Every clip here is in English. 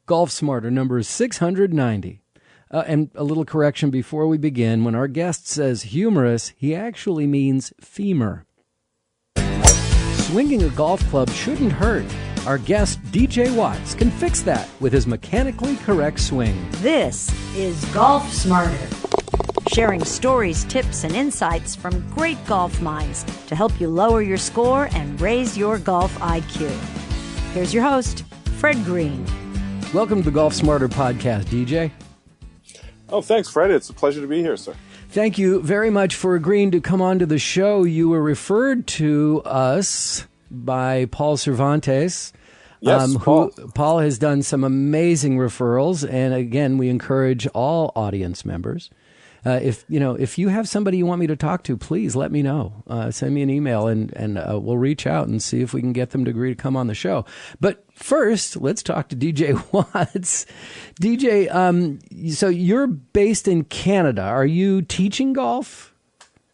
Golf Smarter, number 690. And a little correction before we begin. When our guest says humorous, he actually means femur. Swinging a golf club shouldn't hurt. Our guest, DJ Watts, can fix that with his mechanically correct swing. This is Golf Smarter, sharing stories, tips, and insights from great golf minds to help you lower your score and raise your golf IQ. Here's your host, Fred Green. Welcome to the Golf Smarter podcast, DJ. Oh, thanks, Fred. It's a pleasure to be here, sir. Thank you very much for agreeing to come on to the show. You were referred to us by Paul Cervantes. Yes, Paul. Paul has done some amazing referrals, and again, we encourage all audience members. If you have somebody you want me to talk to, please let me know. Send me an email, and we'll reach out and see if we can get them to agree to come on the show. But first, let's talk to DJ Watts. DJ, so you're based in Canada. Are you teaching golf?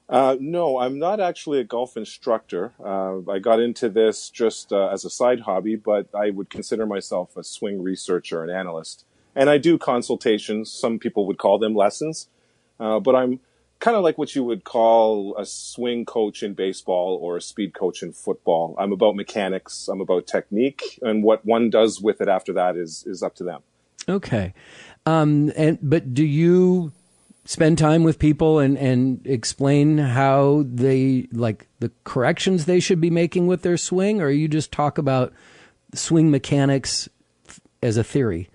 No, I'm not actually a golf instructor. I got into this just as a side hobby, but I would consider myself a swing researcher and analyst. And I do consultations. Some people would call them lessons. But I'm kind of like what you would call a swing coach in baseball or a speed coach in football. I'm about mechanics. I'm about technique. And what one does with it after that is up to them. Okay. But do you spend time with people and explain how they, like, the corrections they should be making with their swing? Or you just talk about swing mechanics as a theory?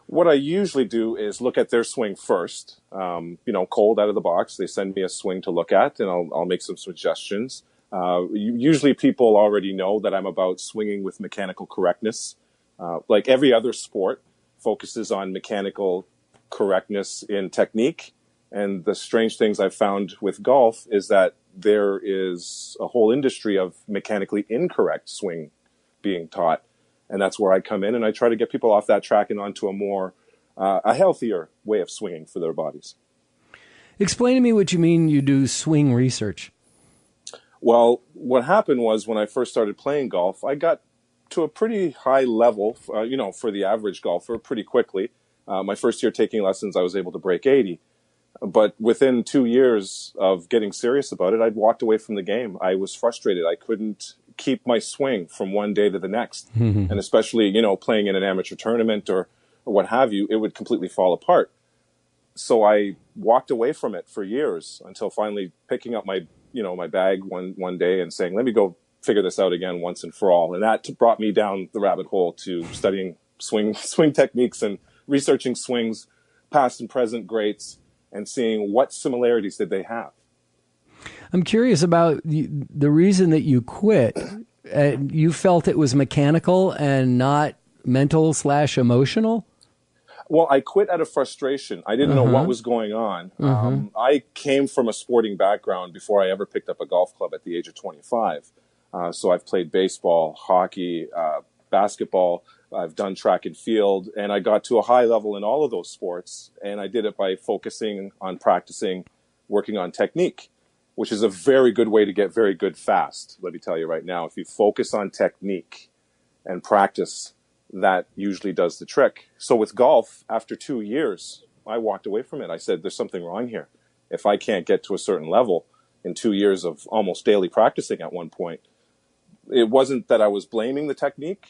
What I usually do is look at their swing first, cold out of the box. They send me a swing to look at, and I'll make some suggestions. Usually people already know that I'm about swinging with mechanical correctness. Like every other sport, focuses on mechanical correctness in technique. And the strange things I've found with golf is that there is a whole industry of mechanically incorrect swing being taught. And that's where I come in, and I try to get people off that track and onto a more, a healthier way of swinging for their bodies. Explain to me what you mean you do swing research. Well, what happened was when I first started playing golf, I got to a pretty high level, for the average golfer pretty quickly. My first year taking lessons, I was able to break 80. But within 2 years of getting serious about it, I'd walked away from the game. I was frustrated. I couldn't keep my swing from one day to the next. Mm-hmm. And especially, playing in an amateur tournament or what have you, it would completely fall apart. So I walked away from it for years until finally picking up my bag one day and saying, let me go figure this out again once and for all. And that brought me down the rabbit hole to studying swing techniques and researching swings, past and present greats, and seeing what similarities did they have. I'm curious about the reason that you quit. You felt it was mechanical and not mental/emotional? Well, I quit out of frustration. I didn't know what was going on. I came from a sporting background before I ever picked up a golf club at the age of 25. So I've played baseball, hockey, basketball. I've done track and field, and I got to a high level in all of those sports. And I did it by focusing on practicing, working on technique, which is a very good way to get very good fast. Let me tell you right now, if you focus on technique and practice, that usually does the trick. So with golf, after 2 years, I walked away from it. I said, there's something wrong here. If I can't get to a certain level in 2 years of almost daily practicing at one point, it wasn't that I was blaming the technique,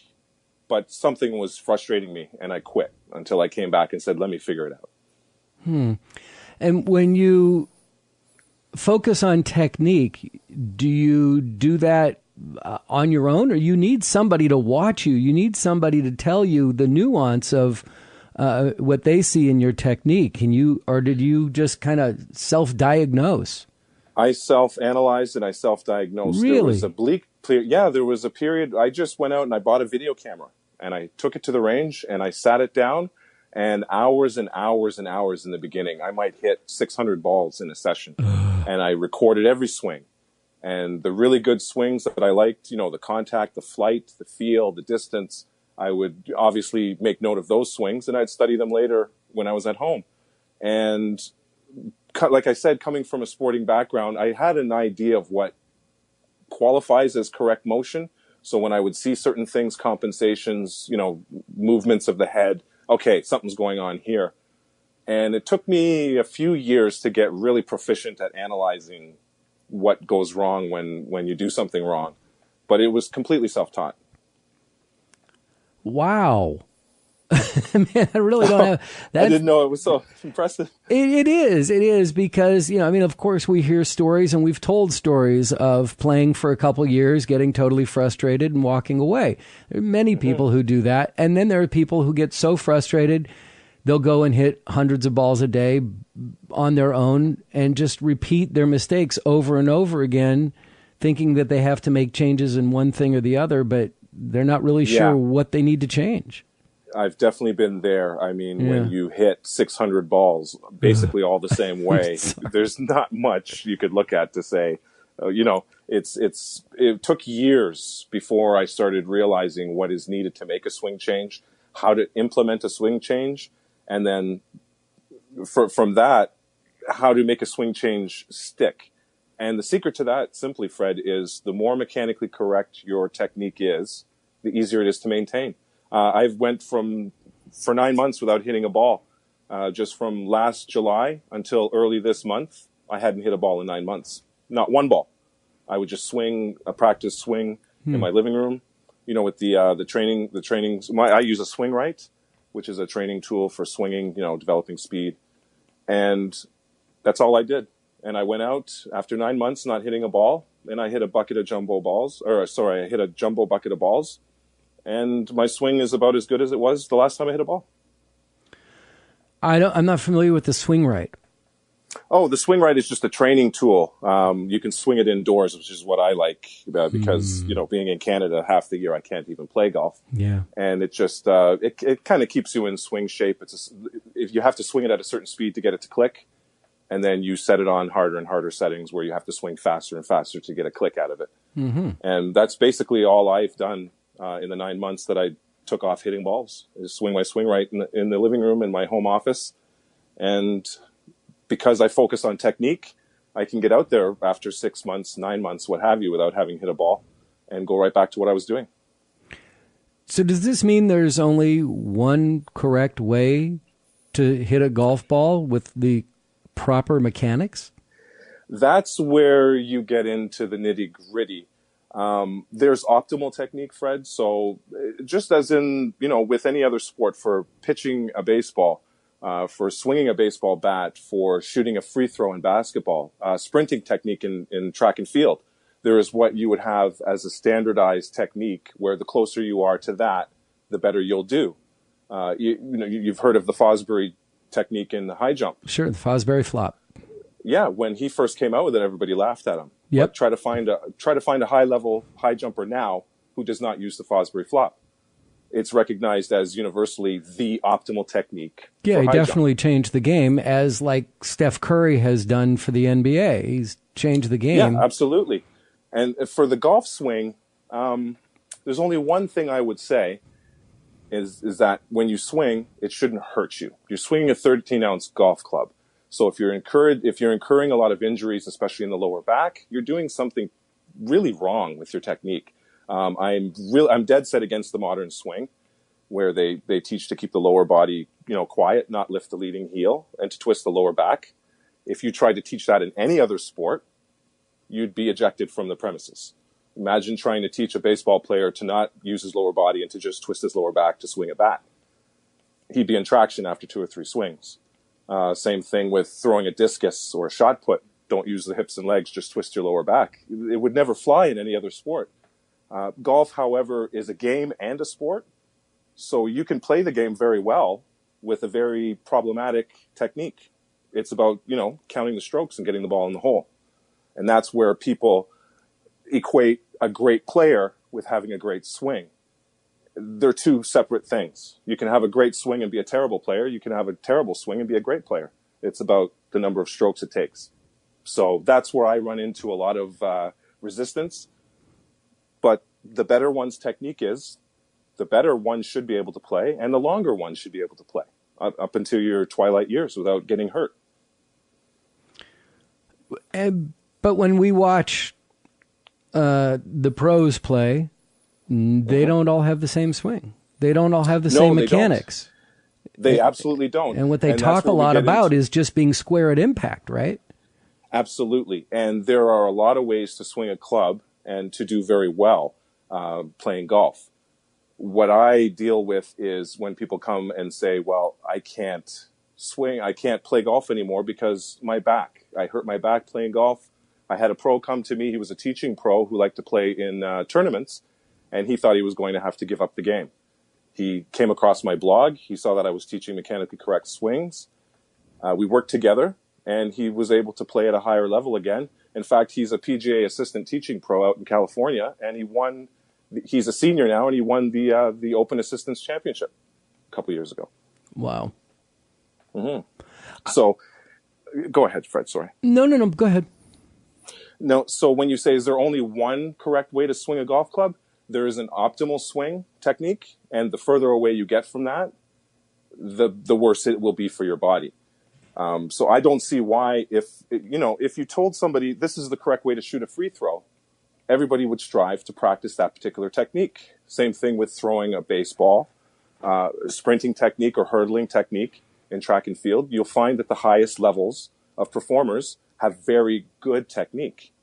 but something was frustrating me, and I quit until I came back and said, let me figure it out. And when you focus on technique, do you do that on your own, or you need somebody to watch you? You need somebody to tell you the nuance of what they see in your technique. Did you just kind of self-diagnose? I self-analyzed and I self-diagnosed. Really? There was a period. I just went out and I bought a video camera and I took it to the range and I sat it down, and hours and hours and hours in the beginning, I might hit 600 balls in a session. And I recorded every swing. And the really good swings that I liked, the contact, the flight, the feel, the distance, I would obviously make note of those swings, and I'd study them later when I was at home. And like I said, coming from a sporting background, I had an idea of what qualifies as correct motion. So when I would see certain things, compensations, movements of the head, okay, something's going on here. And it took me a few years to get really proficient at analyzing what goes wrong when you do something wrong. But it was completely self-taught. Wow. Man, I really don't have that. I didn't know it was so impressive. It is because, I mean, of course we hear stories, and we've told stories of playing for a couple years, getting totally frustrated and walking away. There are many people who do that. And then there are people who get so frustrated, they'll go and hit hundreds of balls a day on their own and just repeat their mistakes over and over again, thinking that they have to make changes in one thing or the other, but they're not really sure what they need to change. I've definitely been there. I mean, when you hit 600 balls, basically all the same way, there's not much you could look at to say, it took years before I started realizing what is needed to make a swing change, how to implement a swing change, and then from that, how to make a swing change stick. And the secret to that, simply, Fred, is the more mechanically correct your technique is, the easier it is to maintain. I've went for 9 months without hitting a ball. Just from last July until early this month, I hadn't hit a ball in 9 months. Not one ball. I would just swing a practice swing in my living room. With the training. I use a swing right, which is a training tool for swinging. Developing speed, and that's all I did. And I went out after 9 months not hitting a ball, and I hit a jumbo bucket of balls. And my swing is about as good as it was the last time I hit a ball. I'm not familiar with the swing right. Oh, the swing right is just a training tool. You can swing it indoors, which is what I like because, being in Canada half the year, I can't even play golf. Yeah. And it just, it kind of keeps you in swing shape. If you have to swing it at a certain speed to get it to click, and then you set it on harder and harder settings where you have to swing faster and faster to get a click out of it. Mm-hmm. And that's basically all I've done in the 9 months that I took off hitting balls, is swing my swing right in the living room in my home office. And because I focus on technique, I can get out there after 6 months, 9 months, what have you, without having hit a ball and go right back to what I was doing. So does this mean there's only one correct way to hit a golf ball with the proper mechanics? That's where you get into the nitty-gritty. There's optimal technique, Fred. So just as in, with any other sport, for pitching a baseball, for swinging a baseball bat, for shooting a free throw in basketball, sprinting technique in track and field, there is what you would have as a standardized technique where the closer you are to that, the better you'll do. You've heard of the Fosbury technique in the high jump. Sure, the Fosbury flop. Yeah, when he first came out with it, everybody laughed at him. Yep. But try to find a high jumper now who does not use the Fosbury flop. It's recognized as universally the optimal technique. Yeah, he definitely changed the game, as like Steph Curry has done for the NBA. He's changed the game. Yeah, absolutely. And for the golf swing, there's only one thing I would say is that when you swing, it shouldn't hurt you. You're swinging a 13-ounce golf club. So if you're incurring a lot of injuries, especially in the lower back, you're doing something really wrong with your technique. I'm dead set against the modern swing, where they teach to keep the lower body, quiet, not lift the leading heel, and to twist the lower back. If you tried to teach that in any other sport, you'd be ejected from the premises. Imagine trying to teach a baseball player to not use his lower body and to just twist his lower back to swing a bat. He'd be in traction after 2 or 3 swings. Same thing with throwing a discus or a shot put. Don't use the hips and legs, just twist your lower back. It would never fly in any other sport. Golf, however, is a game and a sport. So you can play the game very well with a very problematic technique. It's about, counting the strokes and getting the ball in the hole. And that's where people equate a great player with having a great swing. They're two separate things. You can have a great swing and be a terrible player. You can have a terrible swing and be a great player. It's about the number of strokes it takes. So that's where I run into a lot of resistance. But the better one's technique is, the better one should be able to play, and the longer one should be able to play up until your twilight years without getting hurt. But when we watch the pros play, they don't all have the same swing. They don't all have the same mechanics. They absolutely don't. And what they that's talk a where we lot get about into- is just being square at impact, right? Absolutely. And there are a lot of ways to swing a club and to do very well playing golf. What I deal with is when people come and say, well, I can't swing, I can't play golf anymore because my back. I hurt my back playing golf. I had a pro come to me. He was a teaching pro who liked to play in tournaments, and he thought he was going to have to give up the game. He came across my blog. He saw that I was teaching mechanically correct swings. We worked together, and he was able to play at a higher level again. In fact, he's a PGA assistant teaching pro out in California, and he won. He's a senior now, and he won the Open Assistants Championship a couple years ago. Wow. Mm-hmm. So, go ahead, Fred. Sorry. No. Go ahead. No. So when you say, is there only one correct way to swing a golf club? There is an optimal swing technique, and the further away you get from that, the worse it will be for your body. So I don't see why, if you told somebody this is the correct way to shoot a free throw, everybody would strive to practice that particular technique. Same thing with throwing a baseball, sprinting technique or hurdling technique in track and field. You'll find that the highest levels of performers have very good technique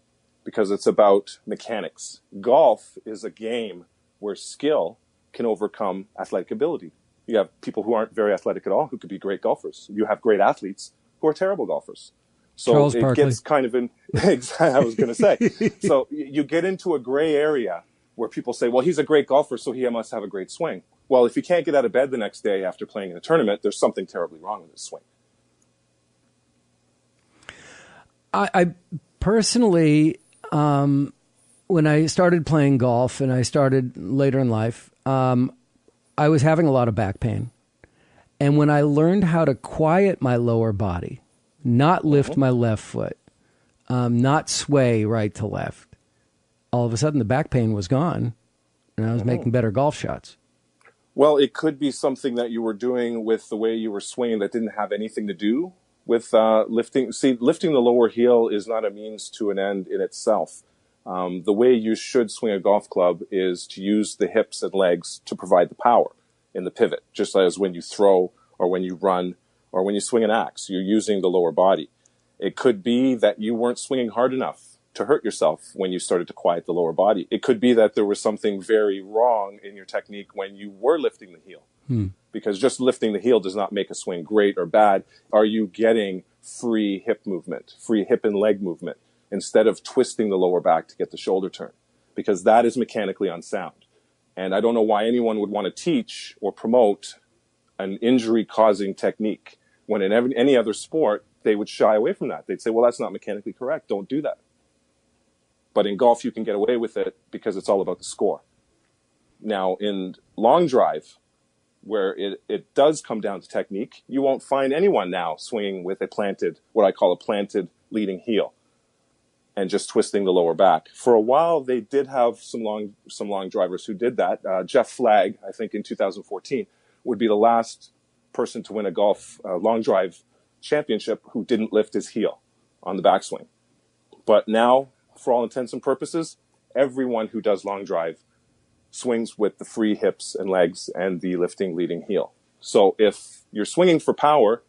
because it's about mechanics. Golf is a game where skill can overcome athletic ability. You have people who aren't very athletic at all who could be great golfers. You have great athletes who are terrible golfers. So Charles it Barkley. gets kind of in, I was going to say. So you get into a gray area where people say, well, he's a great golfer, so he must have a great swing. Well, if he can't get out of bed the next day after playing in a tournament, there's something terribly wrong with his swing. I personally, when I started playing golf and I started later in life, I was having a lot of back pain. And when I learned how to quiet my lower body, not lift my left foot, not sway right to left, all of a sudden the back pain was gone and I was making better golf shots. Well, it could be something that you were doing with the way you were swinging that didn't have anything to do with lifting. See, lifting the lower heel is not a means to an end in itself. The way you should swing a golf club is to use the hips and legs to provide the power in the pivot, just as when you throw or when you run or when you swing an axe, you're using the lower body. It could be that you weren't swinging hard enough to hurt yourself when you started to quiet the lower body. It could be that there was something very wrong in your technique when you were lifting the heel. Because just lifting the heel does not make a swing great or bad. Are you getting free hip movement, free hip and leg movement, instead of twisting the lower back to get the shoulder turn? Because that is mechanically unsound. And I don't know why anyone would want to teach or promote an injury-causing technique when in any other sport, they would shy away from that. They'd say, well, that's not mechanically correct. Don't do that. But in golf, you can get away with it because it's all about the score. Now, in long drive, where it does come down to technique, you won't find anyone now swinging with what I call a planted leading heel and just twisting the lower back. For a while, they did have some long drivers who did that. Jeff Flagg, I think in 2014, would be the last person to win a golf long drive championship who didn't lift his heel on the backswing. But now, for all intents and purposes, everyone who does long drive swings with the free hips and legs and the lifting leading heel. So if you're swinging for power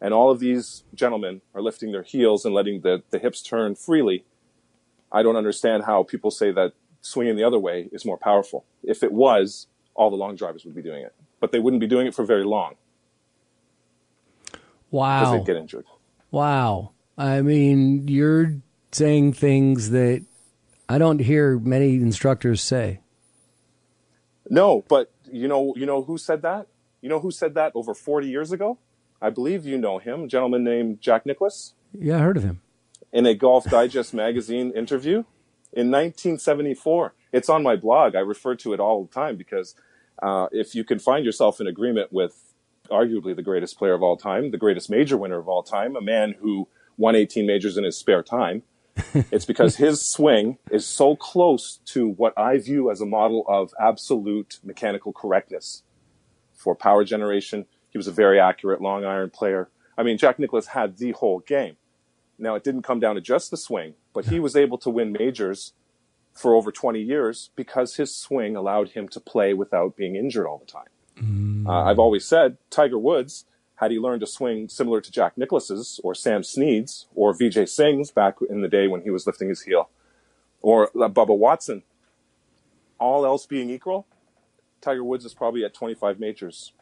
and all of these gentlemen are lifting their heels and letting the hips turn freely, I don't understand how people say that swinging the other way is more powerful. If it was, all the long drivers would be doing it. But they wouldn't be doing it for very long. Wow. Because they'd get injured. Wow. I mean, you're saying things that I don't hear many instructors say. No, but you know who said that? You know who said that over 40 years ago? I believe you know him, a gentleman named Jack Nicklaus. Yeah, I heard of him. In a Golf Digest magazine interview in 1974. It's on my blog. I refer to it all the time because if you can find yourself in agreement with arguably the greatest player of all time, the greatest major winner of all time, a man who won 18 majors in his spare time, it's because his swing is so close to what I view as a model of absolute mechanical correctness for power generation. He was a very accurate long iron player. I mean, Jack Nicklaus had the whole game. Now, it didn't come down to just the swing, but he was able to win majors for over 20 years because his swing allowed him to play without being injured all the time. I've always said Tiger Woods, had he learned to swing similar to Jack Nicklaus's or Sam Snead's or Vijay Singh's back in the day when he was lifting his heel, or Bubba Watson, all else being equal, Tiger Woods is probably at 25 majors.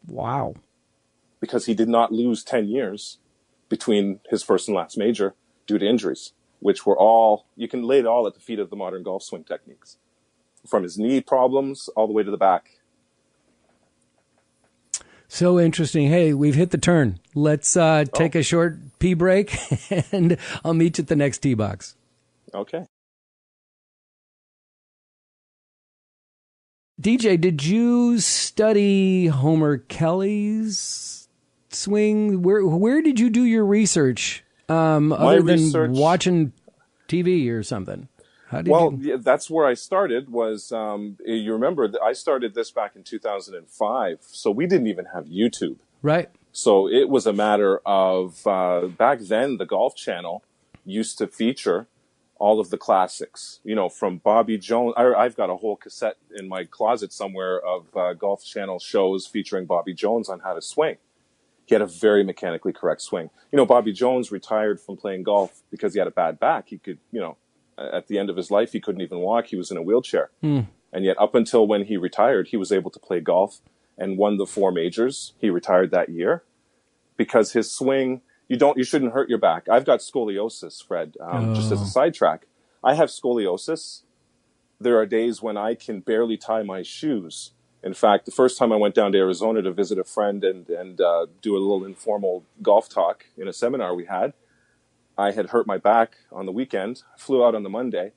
Wow. Because he did not lose 10 years between his first and last major due to injuries, which were all, you can lay it all at the feet of the modern golf swing techniques, from his knee problems all the way to the back. So interesting. Hey, we've hit the turn. Let's take a short pee break, and I'll meet you at the next tee box. Okay. DJ, did you study Homer Kelly's swing? Where did you do your research other than watching TV or something? Yeah, that's where I started was, you remember, I started this back in 2005, so we didn't even have YouTube. Right. So it was a matter of, back then, the Golf Channel used to feature all of the classics, you know, from Bobby Jones. I've got a whole cassette in my closet somewhere of Golf Channel shows featuring Bobby Jones on how to swing. He had a very mechanically correct swing. You know, Bobby Jones retired from playing golf because he had a bad back. He could, you know, at the end of his life, he couldn't even walk. He was in a wheelchair. And yet up until when he retired, he was able to play golf and won the 4 majors. He retired that year because his swing, you shouldn't hurt your back. I've got scoliosis, Fred, just as a sidetrack. I have scoliosis. There are days when I can barely tie my shoes. In fact, the first time I went down to Arizona to visit a friend and do a little informal golf talk in a seminar we had, I had hurt my back on the weekend, flew out on the Monday.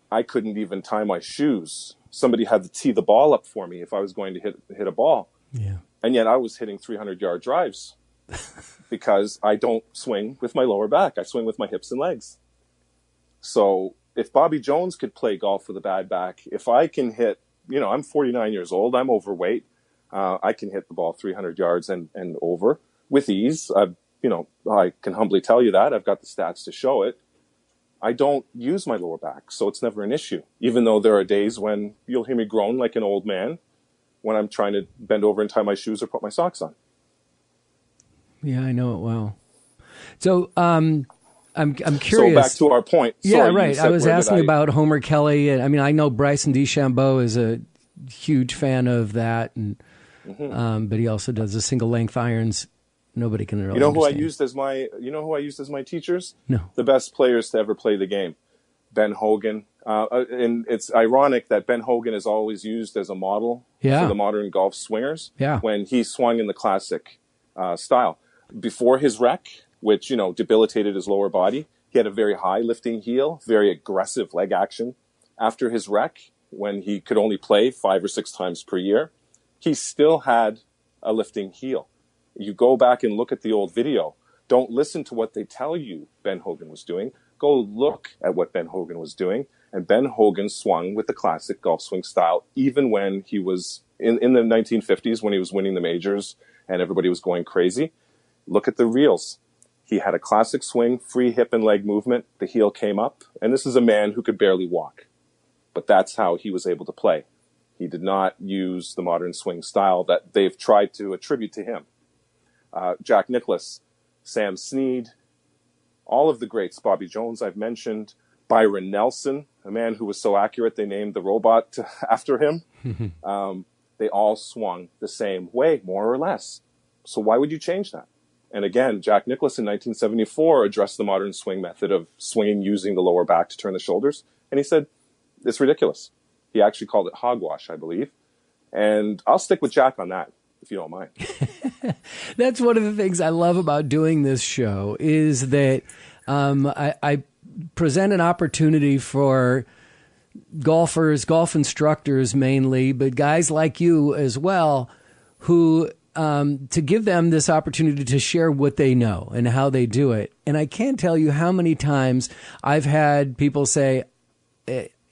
I couldn't even tie my shoes. Somebody had to tee the ball up for me if I was going to hit a ball. Yeah. And yet I was hitting 300-yard drives because I don't swing with my lower back. I swing with my hips and legs. So if Bobby Jones could play golf with a bad back, if I can hit, you know, I'm 49 years old, I'm overweight, I can hit the ball 300 yards and over with ease. You know, I can humbly tell you that. I've got the stats to show it. I don't use my lower back, so it's never an issue, even though there are days when you'll hear me groan like an old man when I'm trying to bend over and tie my shoes or put my socks on. Yeah, I know it well. So I'm curious. So back to our point. Yeah, right. I was asking about Homer Kelly. I mean, I know Bryson DeChambeau is a huge fan of that, and but he also does the single length irons. Nobody can really. You know who understand. I used as my teachers? No. The best players to ever play the game. Ben Hogan. And it's ironic that Ben Hogan is always used as a model for the modern golf swingers when he swung in the classic style. Before his wreck, which, you know, debilitated his lower body, he had a very high lifting heel, very aggressive leg action. After his wreck, when he could only play 5 or 6 times per year, he still had a lifting heel. You go back and look at the old video. Don't listen to what they tell you Ben Hogan was doing. Go look at what Ben Hogan was doing. And Ben Hogan swung with the classic golf swing style, even when he was in the 1950s, when he was winning the majors and everybody was going crazy. Look at the reels. He had a classic swing, free hip and leg movement. The heel came up. And this is a man who could barely walk. But that's how he was able to play. He did not use the modern swing style that they've tried to attribute to him. Jack Nicklaus, Sam Snead, all of the greats, Bobby Jones I've mentioned, Byron Nelson, a man who was so accurate they named the robot after him. They all swung the same way, more or less. So why would you change that? And again, Jack Nicklaus in 1974 addressed the modern swing method of swinging using the lower back to turn the shoulders. And he said, it's ridiculous. He actually called it hogwash, I believe. And I'll stick with Jack on that, if you don't mind. That's one of the things I love about doing this show is that I present an opportunity for golfers, golf instructors mainly, but guys like you as well, who to give them this opportunity to share what they know and how they do it. And I can't tell you how many times I've had people say,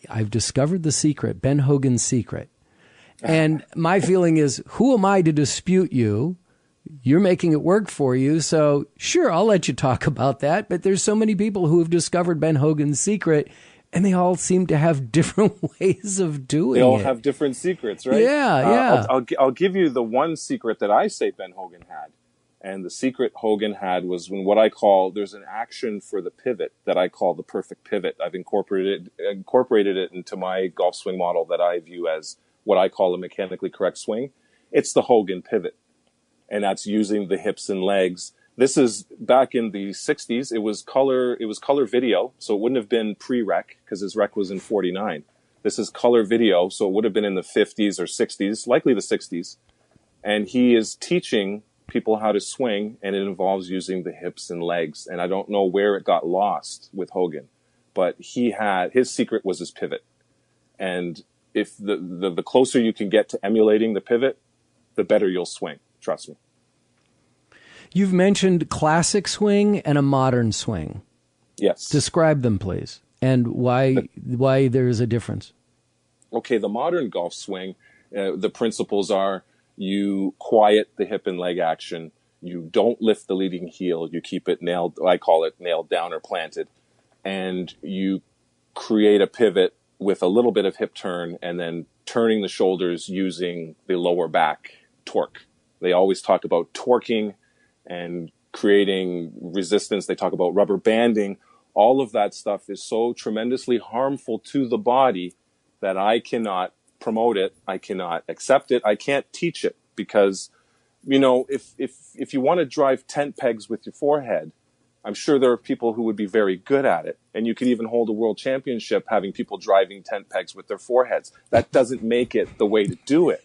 I've discovered the secret, Ben Hogan's secret. And my feeling is, who am I to dispute you? You're making it work for you. So sure, I'll let you talk about that. But there's so many people who have discovered Ben Hogan's secret And they all seem to have different ways of doing it. They all have different secrets, right? Yeah. I'll give you the one secret that I say Ben Hogan had. And the secret Hogan had was when what I call, there's an action for the pivot that I call the perfect pivot. I've incorporated it into my golf swing model that I view as what I call a mechanically correct swing. It's the Hogan Pivot. And that's using the hips and legs. This is back in the 60s. It was color video, so it wouldn't have been pre-rec because his rec was in 49. This is color video, so it would have been in the 50s or 60s, likely the 60s. And he is teaching people how to swing, and it involves using the hips and legs. And I don't know where it got lost with Hogan, but his secret was his pivot. And if the closer you can get to emulating the pivot, the better you'll swing. Trust me. You've mentioned classic swing and a modern swing. Yes. Describe them, please, and why there is a difference. Okay, the modern golf swing, the principles are you quiet the hip and leg action. You don't lift the leading heel. You keep it nailed. I call it nailed down or planted. And you create a pivot with a little bit of hip turn and then turning the shoulders using the lower back torque. They always talk about torquing and creating resistance. They talk about rubber banding. All of that stuff is so tremendously harmful to the body that I cannot promote it. I cannot accept it. I can't teach it because, if you want to drive tent pegs with your forehead, I'm sure there are people who would be very good at it. And you could even hold a world championship having people driving tent pegs with their foreheads. That doesn't make it the way to do it.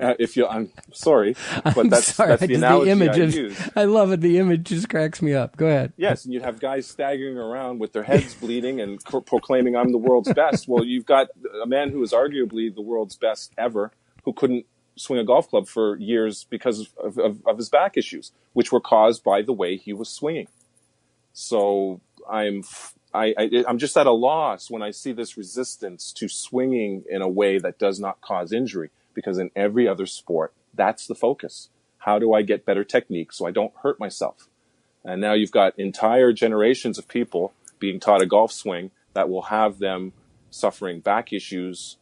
I'm sorry, but that's the analogy I use. I love it. The image just cracks me up. Go ahead. Yes, and you'd have guys staggering around with their heads bleeding and proclaiming, I'm the world's best. Well, you've got a man who is arguably the world's best ever who couldn't swing a golf club for years because of his back issues, which were caused by the way he was swinging. So I'm just at a loss when I see this resistance to swinging in a way that does not cause injury. Because in every other sport, that's the focus. How do I get better technique so I don't hurt myself? And now you've got entire generations of people being taught a golf swing that will have them suffering back issues.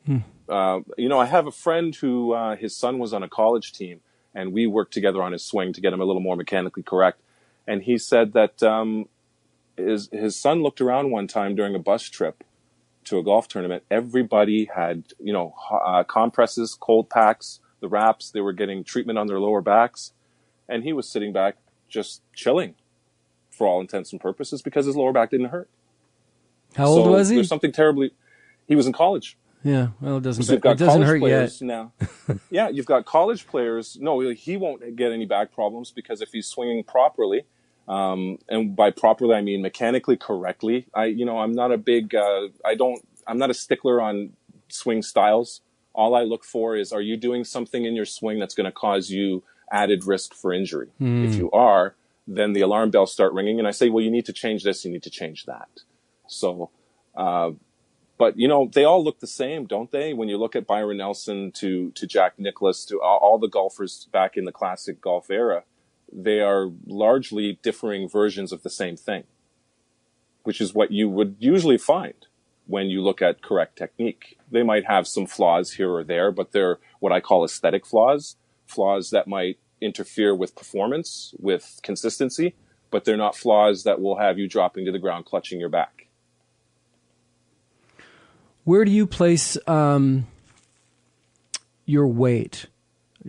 I have a friend who his son was on a college team, and we worked together on his swing to get him a little more mechanically correct. And he said that his son looked around one time during a bus trip to a golf tournament. Everybody had, compresses, cold packs, the wraps. They were getting treatment on their lower backs. And he was sitting back just chilling for all intents and purposes because his lower back didn't hurt. How old was he? There's something he was in college. Yeah, well, it doesn't hurt yet. Now. Yeah, you've got college players. No, he won't get any back problems because if he's swinging properly, and by properly, I mean mechanically correctly. I'm not I'm not a stickler on swing styles. All I look for is, are you doing something in your swing that's going to cause you added risk for injury? If you are, then the alarm bells start ringing and I say, well, you need to change this, you need to change that. So, but they all look the same, don't they? When you look at Byron Nelson to Jack Nicklaus, to all the golfers back in the classic golf era, they are largely differing versions of the same thing, which is what you would usually find when you look at correct technique. They might have some flaws here or there, but they're what I call aesthetic flaws that might interfere with performance, with consistency, but they're not flaws that will have you dropping to the ground, clutching your back. Where do you place your weight?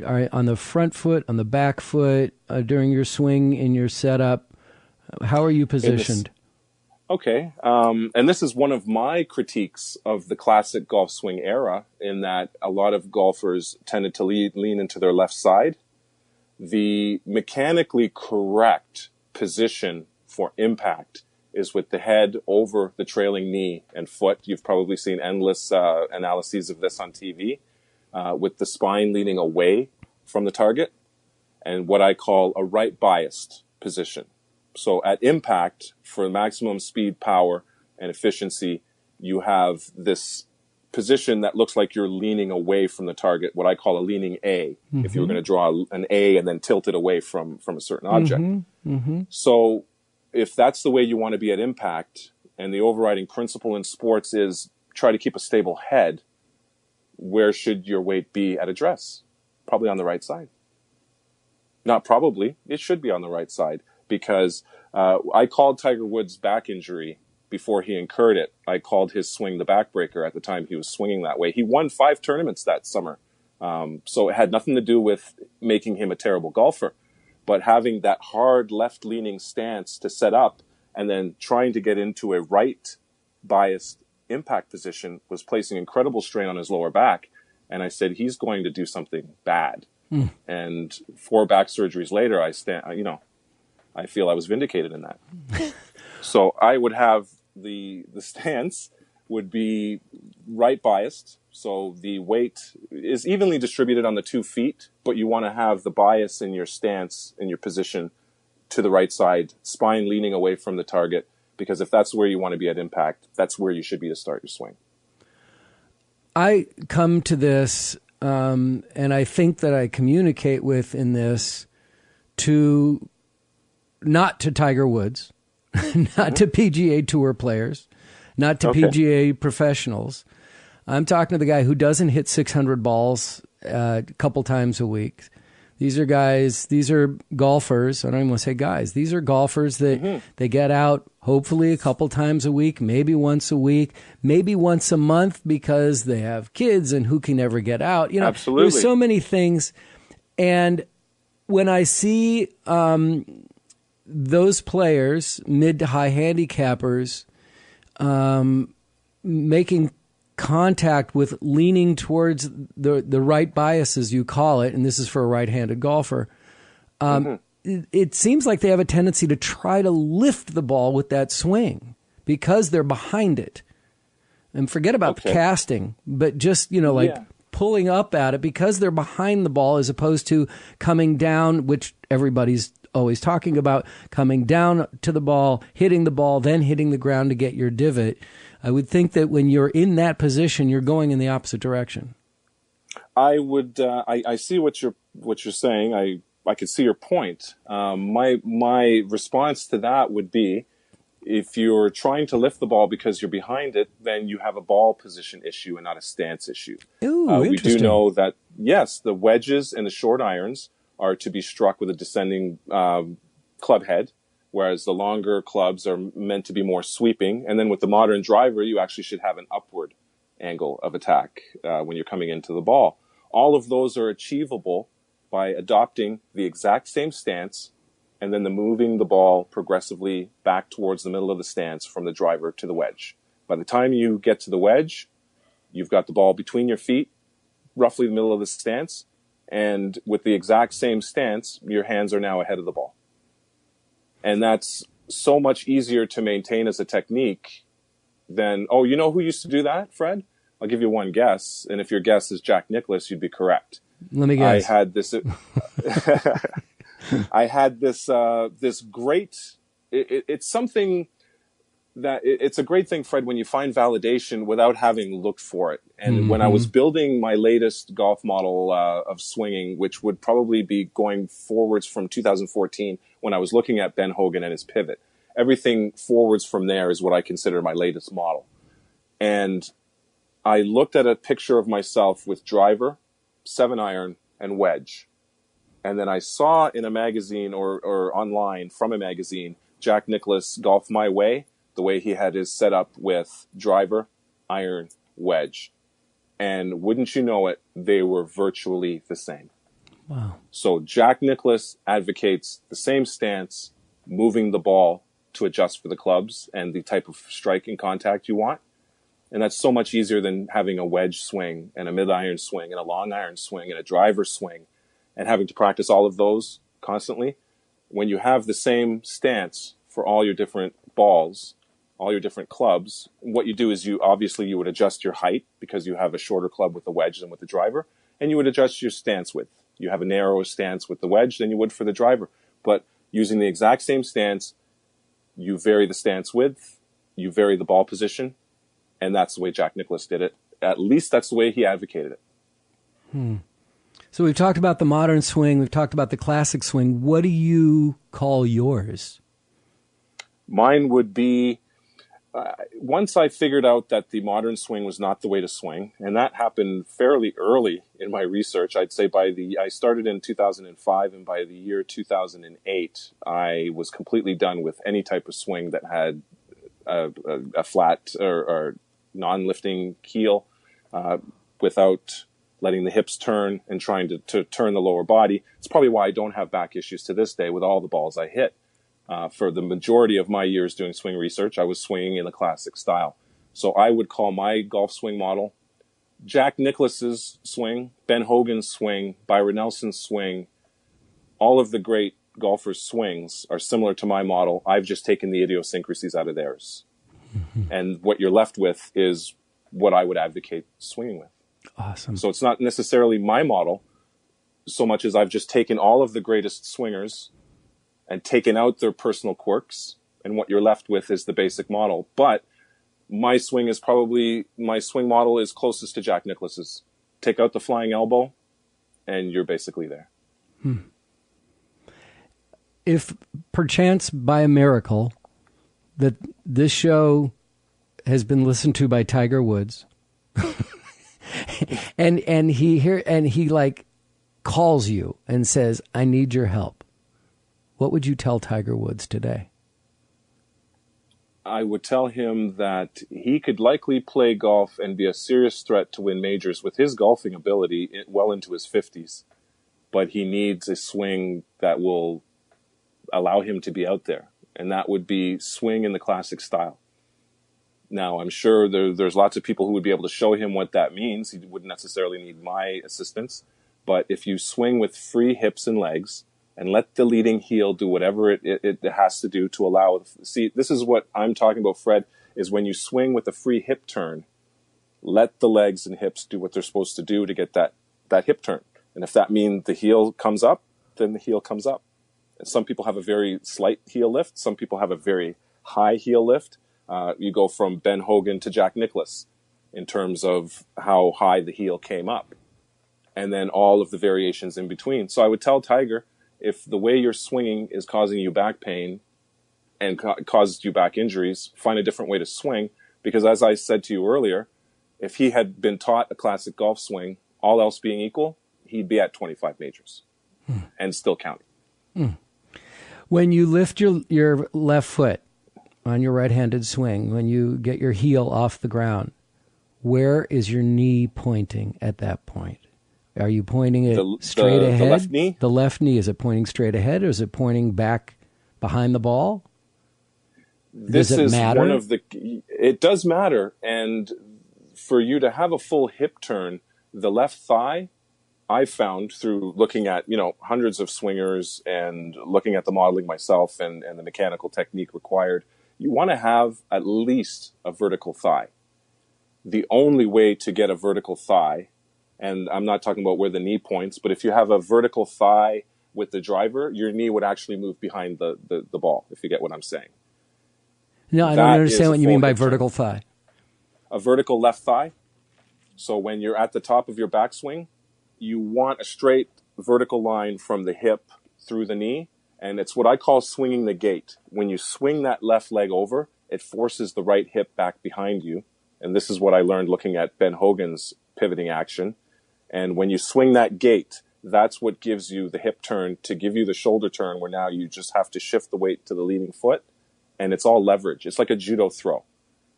All right, on the front foot, on the back foot, during your swing, in your setup, how are you positioned? Okay, and this is one of my critiques of the classic golf swing era, in that a lot of golfers tended to lean into their left side. The mechanically correct position for impact is with the head over the trailing knee and foot. You've probably seen endless analyses of this on TV. With the spine leaning away from the target, and what I call a right biased position. So at impact, for maximum speed, power, and efficiency, you have this position that looks like you're leaning away from the target, what I call a leaning A, if you were going to draw an A and then tilt it away from a certain object. So if that's the way you want to be at impact, and the overriding principle in sports is try to keep a stable head, where should your weight be at address? Probably on the right side. Not probably, it should be on the right side, because I called Tiger Woods' back injury before he incurred it. I called his swing the backbreaker at the time he was swinging that way. He won 5 tournaments that summer. So it had nothing to do with making him a terrible golfer, but having that hard left-leaning stance to set up and then trying to get into a right-biased impact position was placing incredible strain on his lower back. And I said, he's going to do something bad. And 4 back surgeries later, I feel I was vindicated in that. So I would have the stance would be right biased. So the weight is evenly distributed on the 2 feet, but you want to have the bias in your stance, in your position to the right side, spine leaning away from the target, because if that's where you want to be at impact, that's where you should be to start your swing. I come to this, and I think that I communicate with in this not to Tiger Woods, not to PGA Tour players, not to PGA professionals. I'm talking to the guy who doesn't hit 600 balls a couple times a week. These are golfers. I don't even want to say guys. These are golfers that they get out hopefully a couple times a week, maybe once a week, maybe once a month because they have kids and who can never get out. Absolutely. There's so many things. And when I see those players, mid to high handicappers, making contact with leaning towards the right bias, as you call it, and this is for a right-handed golfer, it seems like they have a tendency to try to lift the ball with that swing because they're behind it. And forget about the casting, but just, pulling up at it because they're behind the ball as opposed to coming down, which everybody's always talking about, coming down to the ball, then hitting the ground to get your divot. I would think that when you're in that position, you're going in the opposite direction. I would. I see what you're saying. I could see your point. My response to that would be, if you're trying to lift the ball because you're behind it, then you have a ball position issue and not a stance issue. Ooh, we do know that, yes, the wedges and the short irons are to be struck with a descending club head, whereas the longer clubs are meant to be more sweeping. And then with the modern driver, you actually should have an upward angle of attack when you're coming into the ball. All of those are achievable by adopting the exact same stance and then moving the ball progressively back towards the middle of the stance from the driver to the wedge. By the time you get to the wedge, you've got the ball between your feet, roughly the middle of the stance, and with the exact same stance, your hands are now ahead of the ball. And that's so much easier to maintain as a technique than, you know who used to do that, Fred? I'll give you one guess, and if your guess is Jack Nicklaus, you'd be correct. Let me guess. I had this... I had this great... It's something that... It's a great thing, Fred, when you find validation without having looked for it. And when I was building my latest golf model of swinging, which would probably be going forwards from 2014, when I was looking at Ben Hogan and his pivot, everything forwards from there is what I consider my latest model. And I looked at a picture of myself with driver, 7-iron, and wedge. And then I saw in a magazine or online from a magazine, Jack Nicklaus Golf My Way, the way he had his setup with driver, iron, wedge. And wouldn't you know it, they were virtually the same. Wow. So Jack Nicklaus advocates the same stance, moving the ball to adjust for the clubs and the type of strike and contact you want. And that's so much easier than having a wedge swing and a mid-iron swing and a long iron swing and a driver swing and having to practice all of those constantly. When you have the same stance for all your different balls, all your different clubs, what you do is you would adjust your height because you have a shorter club with the wedge than with the driver, and you would adjust your stance width. You have a narrower stance with the wedge than you would for the driver. But using the exact same stance, you vary the stance width, you vary the ball position, and that's the way Jack Nicklaus did it. At least that's the way he advocated it. So we've talked about the modern swing. We've talked about the classic swing. What do you call yours? Mine would be once I figured out that the modern swing was not the way to swing, and that happened fairly early in my research. I'd say I started in 2005, and by the year 2008, I was completely done with any type of swing that had a flat or non-lifting heel, without letting the hips turn and trying to turn the lower body. It's probably why I don't have back issues to this day with all the balls I hit. For the majority of my years doing swing research, I was swinging in the classic style. So I would call my golf swing model Jack Nicklaus's swing, Ben Hogan's swing, Byron Nelson's swing. All of the great golfers' swings are similar to my model. I've just taken the idiosyncrasies out of theirs. Mm-hmm. And what you're left with is what I would advocate swinging with. Awesome. So it's not necessarily my model so much as I've just taken all of the greatest swingers and taken out their personal quirks, and what you're left with is the basic model. But my swing model is closest to Jack Nicklaus's. Take out the flying elbow, and you're basically there. If perchance by a miracle that this show has been listened to by Tiger Woods, and he like calls you and says, "I need your help," what would you tell Tiger Woods today? I would tell him that he could likely play golf and be a serious threat to win majors with his golfing ability well into his 50s. But he needs a swing that will allow him to be out there. And that would be swing in the classic style. Now, I'm sure there's lots of people who would be able to show him what that means. He wouldn't necessarily need my assistance. But if you swing with free hips and legs, and let the leading heel do whatever it has to do to allow. See, this is what I'm talking about, Fred, is when you swing with a free hip turn, let the legs and hips do what they're supposed to do to get that hip turn. And if that means the heel comes up, then the heel comes up. And some people have a very slight heel lift. Some people have a very high heel lift. You go from Ben Hogan to Jack Nicklaus in terms of how high the heel came up. And then all of the variations in between. So I would tell Tiger, if the way you're swinging is causing you back pain and causes you back injuries, find a different way to swing. Because as I said to you earlier, if he had been taught a classic golf swing, all else being equal, he'd be at 25 majors and still counting. When you lift your left foot on your right-handed swing, when you get your heel off the ground, where is your knee pointing at that point? Are you pointing it straight ahead? The left knee? The left knee, is it pointing straight ahead, or is it pointing back behind the ball? Does it matter? It does matter. And for you to have a full hip turn, the left thigh, I've found through looking at, hundreds of swingers and looking at the modeling myself and the mechanical technique required, you want to have at least a vertical thigh. The only way to get a vertical thigh, and I'm not talking about where the knee points, but if you have a vertical thigh with the driver, your knee would actually move behind the ball, if you get what I'm saying. No, I don't understand what you mean by vertical thigh. A vertical left thigh. So when you're at the top of your backswing, you want a straight vertical line from the hip through the knee, and it's what I call swinging the gate. When you swing that left leg over, it forces the right hip back behind you, and this is what I learned looking at Ben Hogan's pivoting action. And when you swing that gate, that's what gives you the hip turn to give you the shoulder turn, where now you just have to shift the weight to the leading foot, and it's all leverage. It's like a judo throw.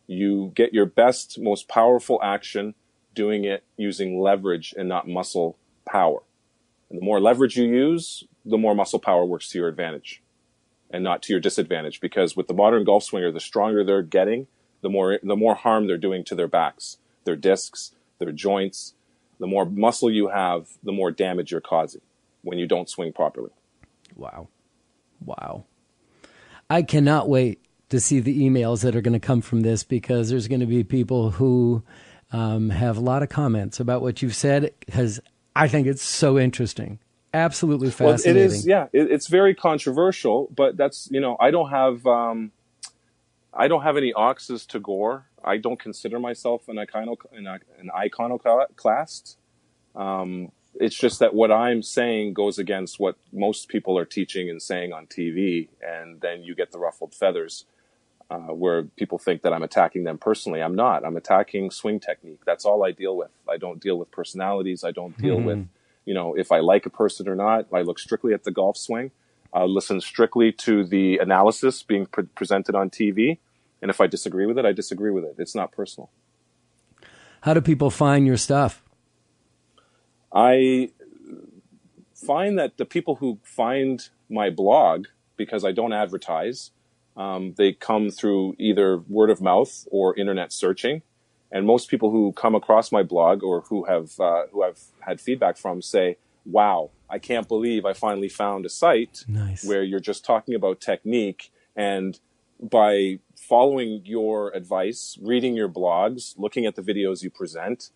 You get your best, most powerful action doing it using leverage and not muscle power. And the more leverage you use, the more muscle power works to your advantage and not to your disadvantage. Because with the modern golf swinger, the stronger they're getting, the more harm they're doing to their backs, their discs, their joints. The more muscle you have, the more damage you're causing when you don't swing properly. Wow. I cannot wait to see the emails that are going to come from this, because there's going to be people who have a lot of comments about what you've said, because I think it's so interesting. Absolutely fascinating. Well, it is, yeah. It's very controversial, but that's, I don't have any oxes to gore. I don't consider myself an iconoclast. It's just that what I'm saying goes against what most people are teaching and saying on TV, and then you get the ruffled feathers. where people think that I'm attacking them personally. I'm not. I'm attacking swing technique. That's all I deal with. I don't deal with personalities. I don't deal with, if I like a person or not. I look strictly at the golf swing. I listen strictly to the analysis being presented on TV. And if I disagree with it, I disagree with it. It's not personal. How do people find your stuff? I find that the people who find my blog, because I don't advertise, they come through either word of mouth or internet searching. And most people who come across my blog or who I've had feedback from say, wow, I can't believe I finally found a site where you're just talking about technique. And by following your advice, reading your blogs, looking at the videos you present,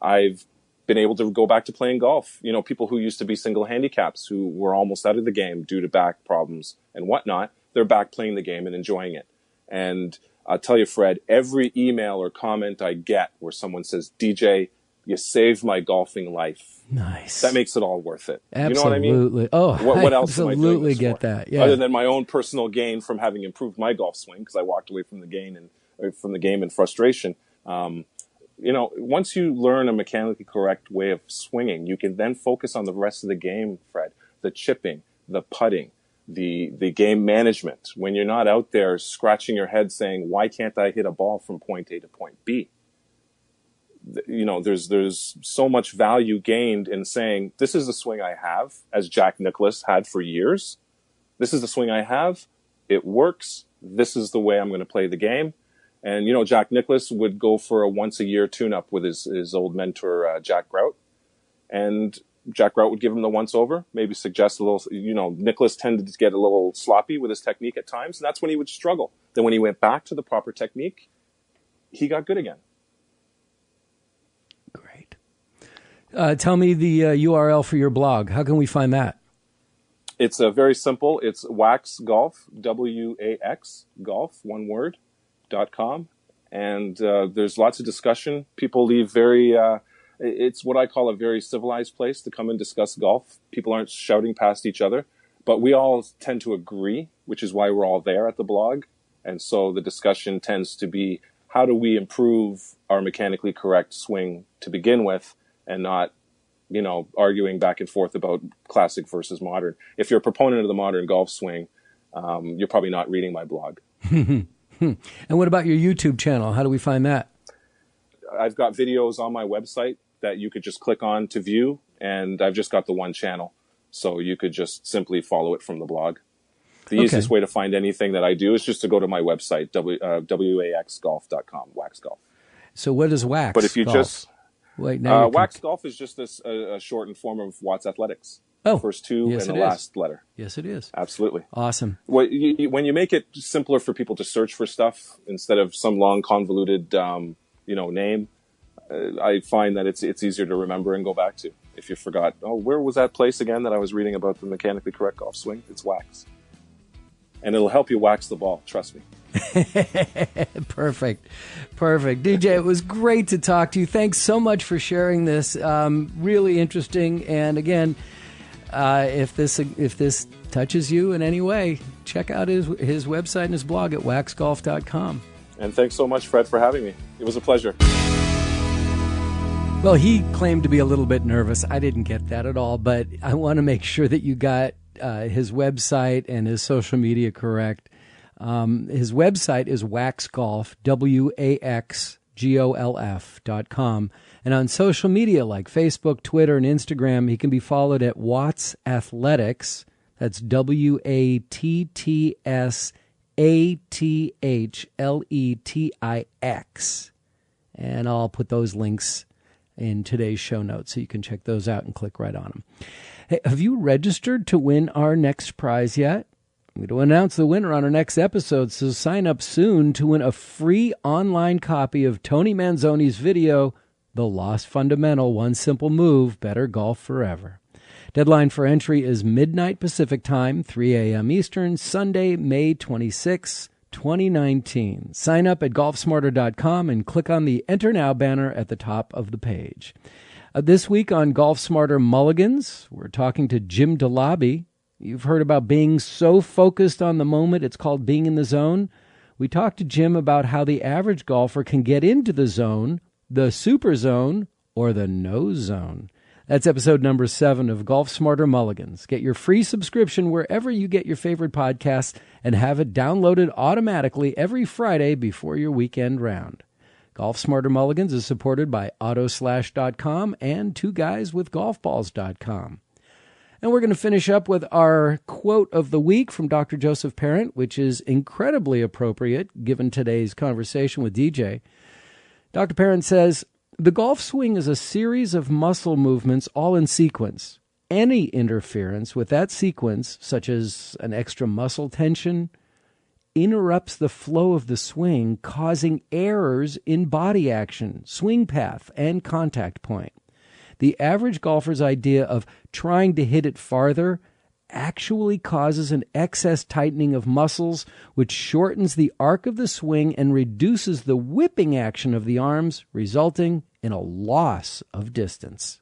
I've been able to go back to playing golf. People who used to be single handicaps, who were almost out of the game due to back problems and whatnot, they're back playing the game and enjoying it. And I'll tell you, Fred, every email or comment I get where someone says, DJ, you saved my golfing life. Nice. That makes it all worth it. Absolutely. You know what I mean? Oh, what else am I doing absolutely this get for? that. Yeah. Other than my own personal gain from having improved my golf swing, because I walked away from the game in frustration. Once you learn a mechanically correct way of swinging, you can then focus on the rest of the game, Fred. The chipping, the putting, the game management. When you're not out there scratching your head saying, why can't I hit a ball from point A to point B? There's so much value gained in saying, this is the swing I have, as Jack Nicklaus had for years. This is the swing I have. It works. This is the way I'm going to play the game. And, Jack Nicklaus would go for a once-a-year tune-up with his old mentor, Jack Grout. And Jack Grout would give him the once-over, maybe suggest a little, Nicklaus tended to get a little sloppy with his technique at times, and that's when he would struggle. Then when he went back to the proper technique, he got good again. Great. Tell me the URL for your blog. How can we find that? It's very simple. It's Wax Golf, WAX, golf, one word, .com. And there's lots of discussion. People leave it's what I call a very civilized place to come and discuss golf. People aren't shouting past each other, but we all tend to agree, which is why we're all there at the blog. And so the discussion tends to be, how do we improve our mechanically correct swing to begin with, and not, arguing back and forth about classic versus modern. If you're a proponent of the modern golf swing, you're probably not reading my blog. And what about your YouTube channel? How do we find that? I've got videos on my website that you could just click on to view, and I've just got the one channel. So you could just simply follow it from the blog. The easiest way to find anything that I do is just to go to my website, waxgolf.com, Wax Golf. So what is Wax But if you Golf? just... Wait, now Wax Golf is just a shortened form of Watts Athletics. Oh, first two yes, and the last letter. Yes, it is. Absolutely. Awesome. Well, when you make it simpler for people to search for stuff instead of some long convoluted, name, I find that it's easier to remember and go back to. If you forgot, where was that place again that I was reading about the mechanically correct golf swing? It's Wax. And it'll help you wax the ball. Trust me. Perfect. DJ, it was great to talk to you. Thanks so much for sharing this. Really interesting. And again, if this touches you in any way, check out his website and his blog at waxgolf.com. And thanks so much, Fred, for having me. It was a pleasure. Well, he claimed to be a little bit nervous. I didn't get that at all, but I want to make sure that you got his website and his social media correct. His website is waxgolf, WAXGOLF.com. And on social media like Facebook, Twitter, and Instagram, he can be followed at Watts Athletics. That's WATTSATHLETIX. And I'll put those links in today's show notes so you can check those out and click right on them. Hey, have you registered to win our next prize yet? I'm going to announce the winner on our next episode, so sign up soon to win a free online copy of Tony Manzoni's video, The Lost Fundamental, One Simple Move, Better Golf Forever. Deadline for entry is midnight Pacific Time, 3 a.m. Eastern, Sunday, May 26, 2019. Sign up at golfsmarter.com and click on the Enter Now banner at the top of the page. This week on Golf Smarter Mulligans, we're talking to Jim DeLobby. You've heard about being so focused on the moment, it's called being in the zone. We talked to Jim about how the average golfer can get into the zone, the super zone, or the no zone. That's episode number 7 of Golf Smarter Mulligans. Get your free subscription wherever you get your favorite podcasts and have it downloaded automatically every Friday before your weekend round. Golf Smarter Mulligans is supported by Autoslash.com and TwoGuysWithGolfBalls.com. And we're going to finish up with our quote of the week from Dr. Joseph Parent, which is incredibly appropriate given today's conversation with DJ. Dr. Parent says, "The golf swing is a series of muscle movements all in sequence. Any interference with that sequence, such as an extra muscle tension, interrupts the flow of the swing, causing errors in body action, swing path, and contact point. The average golfer's idea of trying to hit it farther actually causes an excess tightening of muscles, which shortens the arc of the swing and reduces the whipping action of the arms, resulting in a loss of distance."